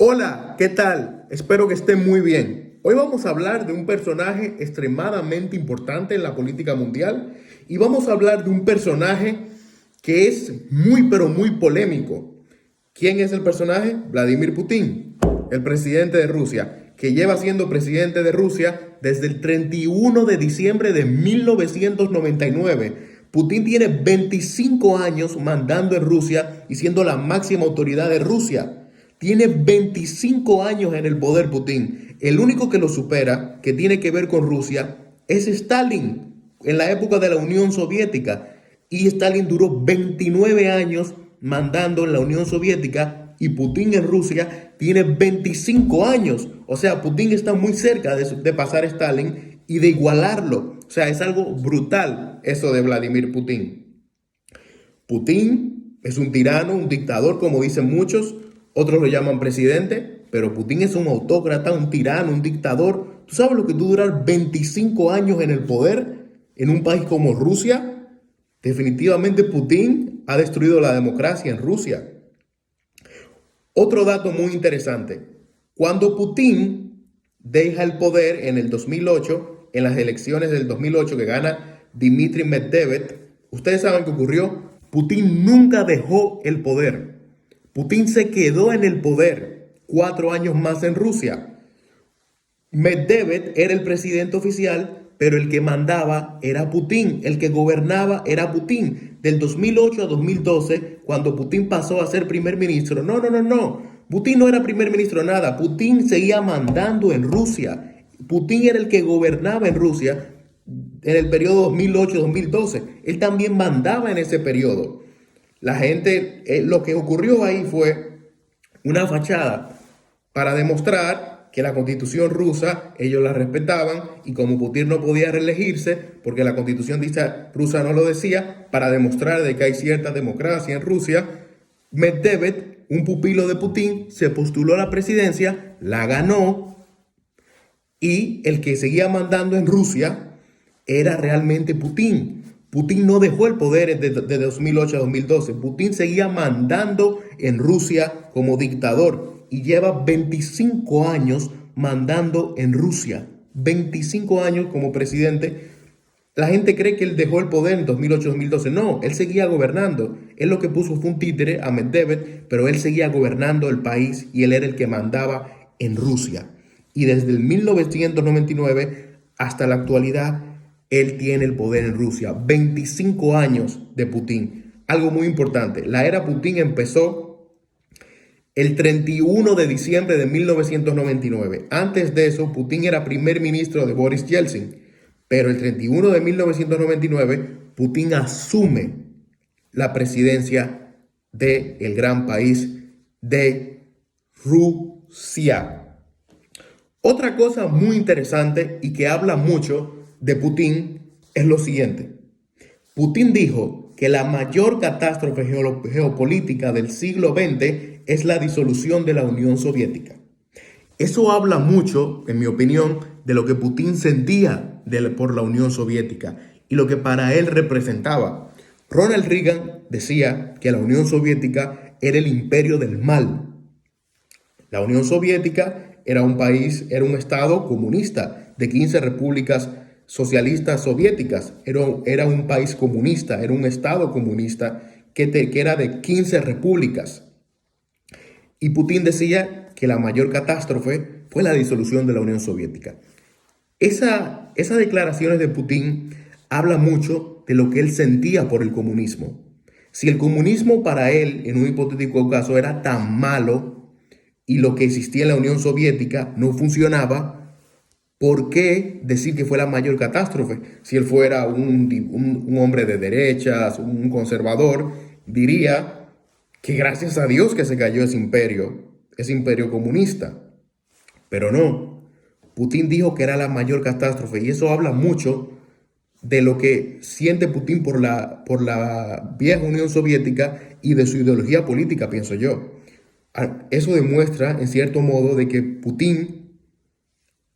Hola, ¿qué tal? Espero que estén muy bien. Hoy vamos a hablar de un personaje extremadamente importante en la política mundial y vamos a hablar de un personaje que es muy pero muy polémico. ¿Quién es el personaje? Vladimir Putin, el presidente de Rusia, que lleva siendo presidente de Rusia desde el 31 de diciembre de 1999. Putin tiene 25 años mandando en Rusia y siendo la máxima autoridad de Rusia. Tiene 25 años en el poder Putin. El único que lo supera, que tiene que ver con Rusia, es Stalin, en la época de la Unión Soviética. Y Stalin duró 29 años mandando en la Unión Soviética y Putin en Rusia tiene 25 años. O sea, Putin está muy cerca de pasar a Stalin y de igualarlo. O sea, es algo brutal eso de Vladimir Putin. Putin es un tirano, un dictador, como dicen muchos. Otros lo llaman presidente, pero Putin es un autócrata, un tirano, un dictador. ¿Tú sabes lo que tú durar 25 años en el poder en un país como Rusia? Definitivamente Putin ha destruido la democracia en Rusia. Otro dato muy interesante. Cuando Putin deja el poder en el 2008, en las elecciones del 2008 que gana Dmitry Medvedev, ustedes saben qué ocurrió. Putin nunca dejó el poder. Putin se quedó en el poder 4 años más en Rusia. Medvedev era el presidente oficial, pero el que mandaba era Putin, el que gobernaba era Putin. Del 2008 a 2012, cuando Putin pasó a ser primer ministro, no. Putin no era primer ministro nada, Putin seguía mandando en Rusia. Putin era el que gobernaba en Rusia en el periodo 2008-2012. Él también mandaba en ese periodo. La gente, lo que ocurrió ahí fue una fachada para demostrar que la constitución rusa ellos la respetaban y como Putin no podía reelegirse porque la constitución rusa no lo decía, para demostrar de que hay cierta democracia en Rusia, Medvedev, un pupilo de Putin, se postuló a la presidencia, la ganó y el que seguía mandando en Rusia era realmente Putin. Putin no dejó el poder de 2008 a 2012. Putin seguía mandando en Rusia como dictador y lleva 25 años mandando en Rusia. 25 años como presidente. La gente cree que él dejó el poder en 2008-2012. No, él seguía gobernando. Él lo que puso fue un títere a Medvedev, pero él seguía gobernando el país y él era el que mandaba en Rusia. Y desde el 1999 hasta la actualidad, él tiene el poder en Rusia. 25 años de Putin. Algo muy importante, la era Putin empezó el 31 de diciembre de 1999. Antes de eso, Putin era primer ministro de Boris Yeltsin. Pero el 31 de 1999, Putin asume la presidencia del gran país de Rusia. Otra cosa muy interesante y que habla mucho de Putin es lo siguiente. Putin dijo que la mayor catástrofe geopolítica del siglo XX es la disolución de la Unión Soviética. Eso habla mucho, en mi opinión, de lo que Putin sentía por la Unión Soviética y lo que para él representaba. Ronald Reagan decía que la Unión Soviética era el imperio del mal. La Unión Soviética era un país, era un estado comunista de 15 repúblicas socialistas soviéticas. Era un país comunista, era un estado comunista que era de 15 repúblicas. Y Putin decía que la mayor catástrofe fue la disolución de la Unión Soviética. Esas declaraciones de Putin habla mucho de lo que él sentía por el comunismo. Si el comunismo para él, en un hipotético caso, era tan malo y lo que existía en la Unión Soviética no funcionaba, ¿por qué decir que fue la mayor catástrofe? Si él fuera un hombre de derechas, un conservador, diría que gracias a Dios que se cayó ese imperio comunista. Pero no, Putin dijo que era la mayor catástrofe y eso habla mucho de lo que siente Putin por la vieja Unión Soviética y de su ideología política, pienso yo. Eso demuestra, en cierto modo, de que Putin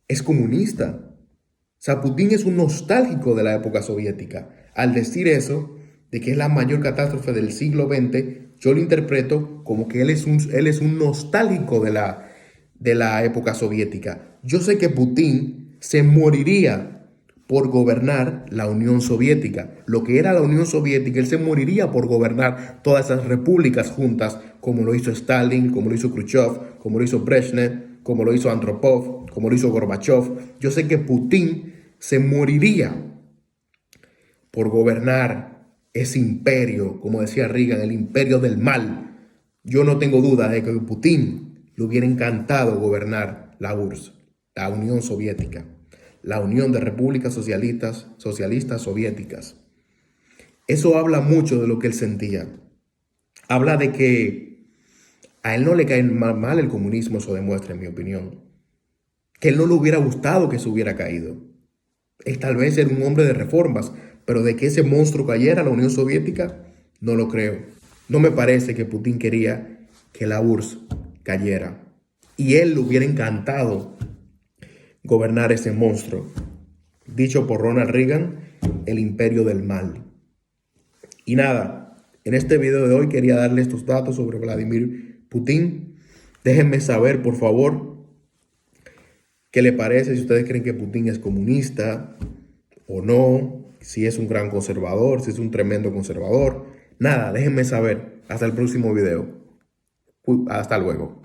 es comunista. O sea, Putin es un nostálgico de la época soviética. Al decir eso, de que es la mayor catástrofe del siglo XX, yo lo interpreto como que él es un nostálgico de la época soviética. Yo sé que Putin se moriría por gobernar la Unión Soviética. Lo que era la Unión Soviética, él se moriría por gobernar todas esas repúblicas juntas, como lo hizo Stalin, como lo hizo Khrushchev, como lo hizo Brezhnev, como lo hizo Andropov, como lo hizo Gorbachev. Yo sé que Putin se moriría por gobernar ese imperio, como decía Reagan, el imperio del mal. Yo no tengo duda de que a Putin le hubiera encantado gobernar la URSS, la Unión Soviética, la Unión de Repúblicas Socialistas Soviéticas. Eso habla mucho de lo que él sentía. Habla de que a él no le cae mal el comunismo, eso demuestra, en mi opinión. Que él no le hubiera gustado que se hubiera caído. Él tal vez era un hombre de reformas, pero de que ese monstruo cayera, la Unión Soviética, no lo creo. No me parece que Putin quería que la URSS cayera. Y él le hubiera encantado gobernar ese monstruo. Dicho por Ronald Reagan, el imperio del mal. Y nada, en este video de hoy quería darles estos datos sobre Vladimir Putin. Déjenme saber, por favor, qué le parece, si ustedes creen que Putin es comunista o no, si es un gran conservador, si es un tremendo conservador. Nada, déjenme saber. Hasta el próximo video. Hasta luego.